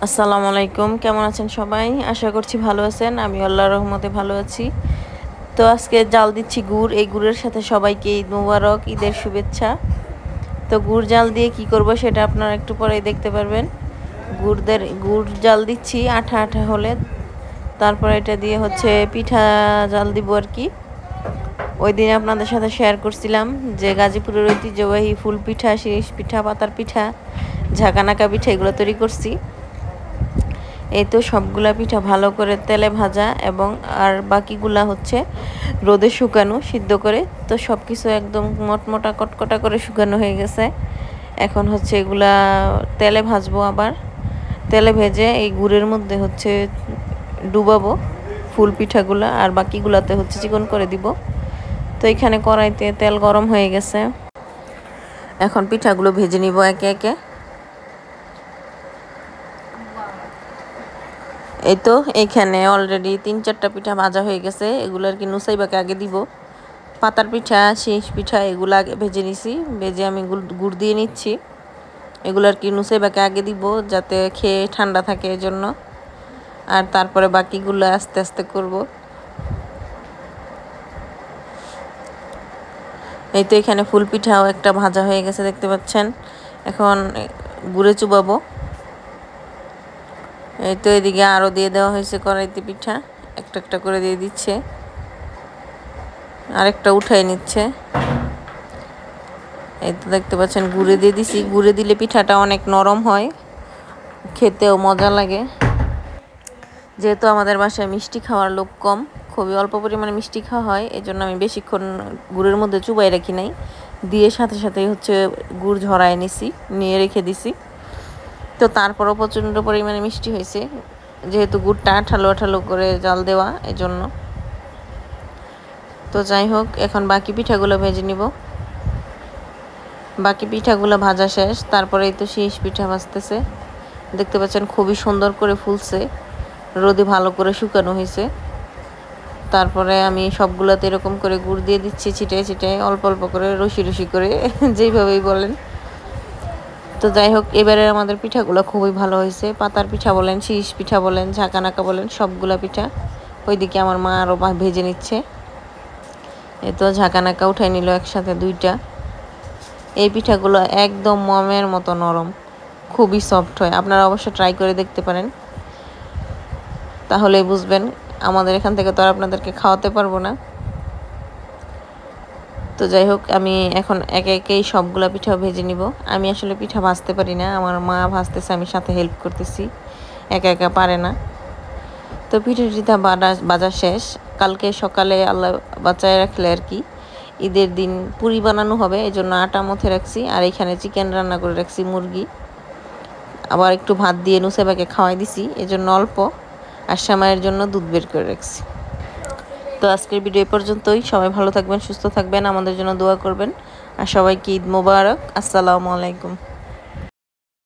আসসালামু আলাইকুম। কেমন আছেন সবাই? আশা করছি ভালো আছেন। আমি আল্লাহর রহমতে ভালো আছি। তো আজকে জাল দিচ্ছি গুড়। এই গুড়ের সাথে সবাইকে ঈদ মোবারক, ঈদের শুভেচ্ছা। তো গুড় জাল দিয়ে কি করব সেটা আপনারা একটু পরেই দেখতে পারবেন। গুড় জাল দিচ্ছি আঠা আঠা হলে, তারপর এটা দিয়ে হচ্ছে পিঠা জাল দিব আর কি। ওই দিন আপনাদের সাথে শেয়ার করছিলাম যে গাজীপুরের ঐতিহ্যবাহী ফুল পিঠা, শিরিষ পিঠা, পাতার পিঠা, ঝাঁকানাকা পিঠা এগুলো তৈরি করছি। এই তো সবগুলা পিঠা ভালো করে তেলে ভাজা এবং আর বাকিগুলা হচ্ছে রোদে শুকানো সিদ্ধ করে। তো সব কিছু একদম মোটমোটা কটকটা করে শুকানো হয়ে গেছে। এখন হচ্ছে এগুলা তেলে ভাজবো, আবার তেলে ভেজে এই গুড়ের মধ্যে হচ্ছে ডুবাবো ফুল পিঠাগুলা, আর বাকিগুলাতে হচ্ছে চিকন করে দিব। তো এখানে কড়াইতে তেল গরম হয়ে গেছে, এখন পিঠাগুলো ভেজে নিব একে একে। এই তো এখানে অলরেডি 3-4টা পিঠা ভাজা হয়ে গেছে। এগুলো আর কি নুসাইবাকে আগে দিব। পাতার পিঠা, শীষ পিঠা এগুলো আগে ভেজে নিছি, ভেজে আমি গুড় দিয়ে নিচ্ছি। এগুলো আর কি নুসাইবাকে আগে দিব যাতে খেয়ে ঠান্ডা থাকে এজন্য, আর তারপরে বাকিগুলো আস্তে আস্তে করব। এই তো এখানে ফুল পিঠাও একটা ভাজা হয়ে গেছে দেখতে পাচ্ছেন। এখন গুড়ে চুবাবো। এই তো এদিকে আরও দিয়ে দেওয়া হয়েছে কড়াইতে পিঠা, একটা একটা করে দিয়ে দিচ্ছে, আরেকটা উঠাই নিচ্ছে। এই তো দেখতে পাচ্ছেন গুঁড়ে দিয়ে দিছি। গুঁড়ে দিলে পিঠাটা অনেক নরম হয়, খেতেও মজা লাগে। যেহেতু আমাদের বাসায় মিষ্টি খাওয়ার লোক কম, খুবই অল্প পরিমাণে মিষ্টি খাওয়া হয়, এই জন্য আমি বেশিক্ষণ গুড়ের মধ্যে চুবাই রাখি নাই, দিয়ে সাথে সাথেই হচ্ছে গুড় ঝরায় নিছি, নিয়ে রেখে দিছি। তো তারপরও প্রচণ্ড পরিমাণে মিষ্টি হয়েছে, যেহেতু গুড়টা আঠালো আঠালো করে জাল দেওয়া এই জন্য। তো যাই হোক, এখন বাকি পিঠাগুলো ভেজে নিব। বাকি পিঠাগুলো ভাজা শেষ, তারপরেই তো শীষ পিঠা ভাজতেছে। দেখতে পাচ্ছেন খুবই সুন্দর করে ফুলছে, রোদে ভালো করে শুকানো হয়েছে। তারপরে আমি সবগুলোতে এরকম করে গুড় দিয়ে দিচ্ছি, ছিটাই ছিটাই অল্প অল্প করে, রসি রসি করে, যেইভাবেই বলেন। তো যাই হোক, এবারে আমাদের পিঠাগুলো খুবই ভালো হয়েছে। পাতার পিঠা বলেন, শীষ পিঠা বলেন, ঝাঁকানাকা বলেন, সবগুলা পিঠা। ওইদিকে আমার মা আরও ভেজে নিচ্ছে। এই তো ঝাঁকানাকা উঠাই নিল একসাথে 2টা। এই পিঠাগুলো একদম মমের মতো নরম, খুবই সফট হয়। আপনারা অবশ্যই ট্রাই করে দেখতে পারেন, তাহলেই বুঝবেন। আমাদের এখান থেকে তো আর আপনাদেরকে খাওয়াতে পারবো না। তো যাই হোক, আমি এখন একে একেই সবগুলা পিঠাও ভেজে নিব। আমি আসলে পিঠা ভাজতে পারি না, আমার মা ভাজতেছে, আমি সাথে হেল্প করতেছি, একা একা পারে না। তো পিঠা বাজা শেষ। কালকে সকালে আল্লাহ বাঁচায় রাখলে আর কি ঈদের দিন পুরি বানানো হবে, এই জন্য আটা মথে রাখছি, আর এখানে চিকেন রান্না করে রাখছি, মুরগি। আবার একটু ভাত দিয়ে নুসাইবাকে খাওয়াই দিছি, এজন্য অল্প, আর সেমাইয়ের জন্য দুধ বের করে রাখছি। তো আজকের ভিডিও এ পর্যন্তই। সবাই ভালো থাকবেন, সুস্থ থাকবেন, আমাদের জন্য দোয়া করবেন, আর সবাইকে ঈদ মোবারক। আসসালামু আলাইকুম।